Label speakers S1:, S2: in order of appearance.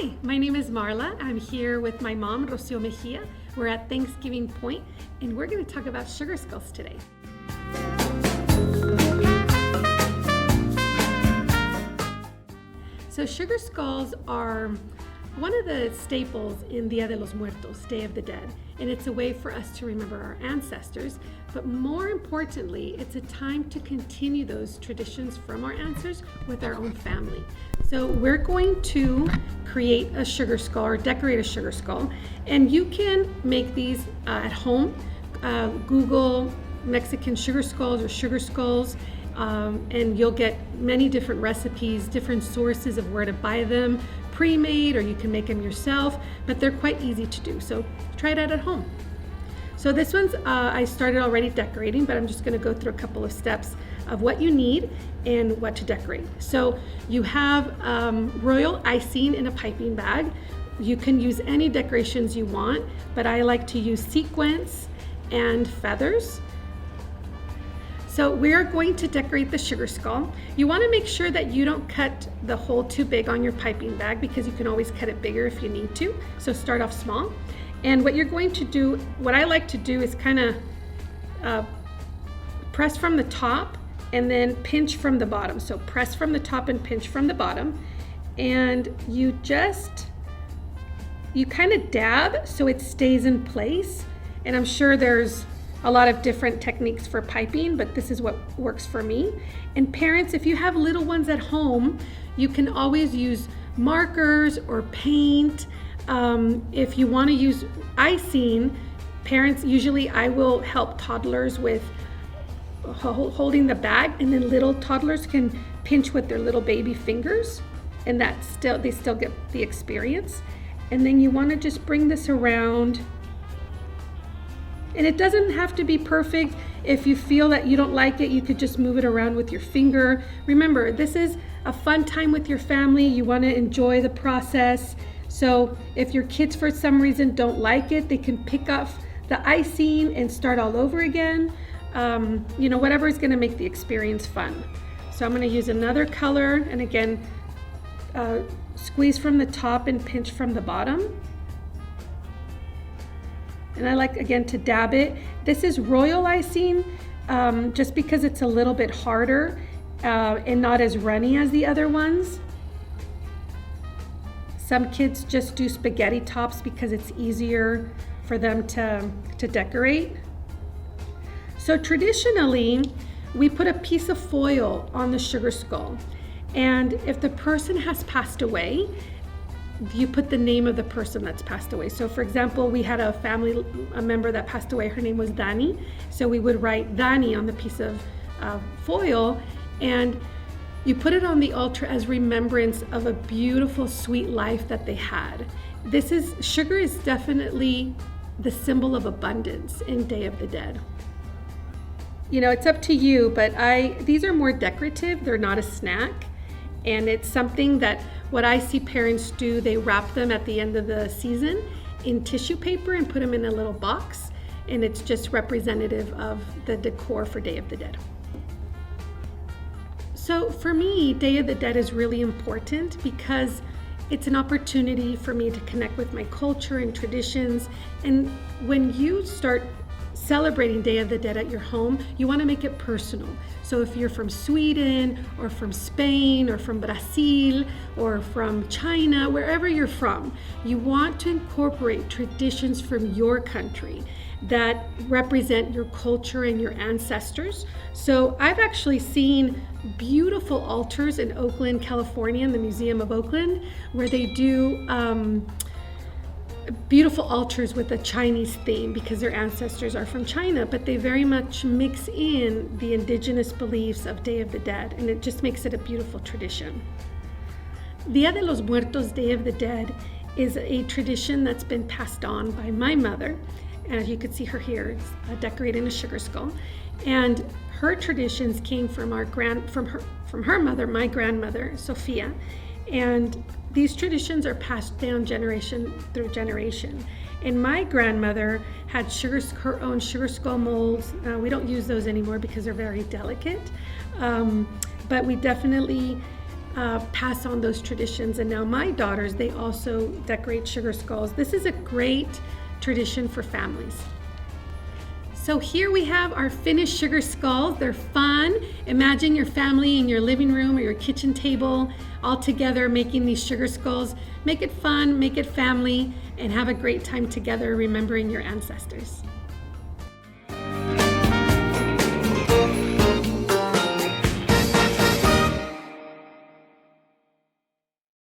S1: Hi, my name is Marla. I'm here with my mom, Rocio Mejia. We're at Thanksgiving Point, and we're going to talk about sugar skulls today. So sugar skulls are one of the staples in Dia de los Muertos, Day of the Dead, and it's a way for us to remember our ancestors, but more importantly, it's a time to continue those traditions from our ancestors with our own family. So we're going to create a sugar skull or decorate a sugar skull, and you can make these at home. Google Mexican sugar skulls or sugar skulls, and you'll get many different recipes, different sources of where to buy them, pre-made, or you can make them yourself, but they're quite easy to do. So try it out at home. So this one's, I started already decorating, but I'm just gonna go through a couple of steps of what you need and what to decorate. So you have royal icing in a piping bag. You can use any decorations you want, but I like to use sequins and feathers. So we're going to decorate the sugar skull. You want to make sure that you don't cut the hole too big on your piping bag because you can always cut it bigger if you need to. So start off small. And what you're going to do, what I like to do is kind of press from the top and then pinch from the bottom. So press from the top and pinch from the bottom. And you kind of dab so it stays in place. And I'm sure there's a lot of different techniques for piping, but this is what works for me. And parents, if you have little ones at home, you can always use markers or paint. If you want to use icing, parents, usually I will help toddlers with holding the bag, and then little toddlers can pinch with their little baby fingers, and they still get the experience. And then you want to just bring this around. And it doesn't have to be perfect. If you feel that you don't like it, you could just move it around with your finger. Remember, this is a fun time with your family. You want to enjoy the process. So if your kids for some reason don't like it, they can pick up the icing and start all over again. Whatever is going to make the experience fun. So I'm going to use another color, and again, squeeze from the top and pinch from the bottom. And I like, again, to dab it. This is royal icing, just because it's a little bit harder and not as runny as the other ones. Some kids just do spaghetti tops because it's easier for them to decorate. So traditionally, we put a piece of foil on the sugar skull. And if the person has passed away, you put the name of the person that's passed away. So for example, we had a member that passed away. Her name was Dani. So we would write Dani on the piece of foil, and you put it on the altar as remembrance of a beautiful, sweet life that they had. Sugar is definitely the symbol of abundance in Day of the Dead. It's up to you, but these are more decorative. They're not a snack. And it's something that what I see parents do, they wrap them at the end of the season in tissue paper and put them in a little box. And it's just representative of the decor for Day of the Dead. So for me, Day of the Dead is really important because it's an opportunity for me to connect with my culture and traditions. And when you start celebrating Day of the Dead at your home, you want to make it personal. So if you're from Sweden or from Spain or from Brazil or from China, wherever you're from, you want to incorporate traditions from your country that represent your culture and your ancestors. So I've actually seen beautiful altars in Oakland, California, in the Museum of Oakland, where they do beautiful altars with a Chinese theme because their ancestors are from China, but they very much mix in the indigenous beliefs of Day of the Dead, and it just makes it a beautiful tradition. Dia de los Muertos, Day of the Dead, is a tradition that's been passed on by my mother. As you can see her here, it's decorating a sugar skull. And her traditions came from her mother, my grandmother, Sophia. And these traditions are passed down generation through generation. And my grandmother had her own sugar skull molds. We don't use those anymore because they're very delicate. But we definitely pass on those traditions. And now my daughters, they also decorate sugar skulls. This is a great tradition for families. So here we have our finished sugar skulls. They're fun. Imagine your family in your living room or your kitchen table all together making these sugar skulls. Make it fun, make it family, and have a great time together remembering your ancestors.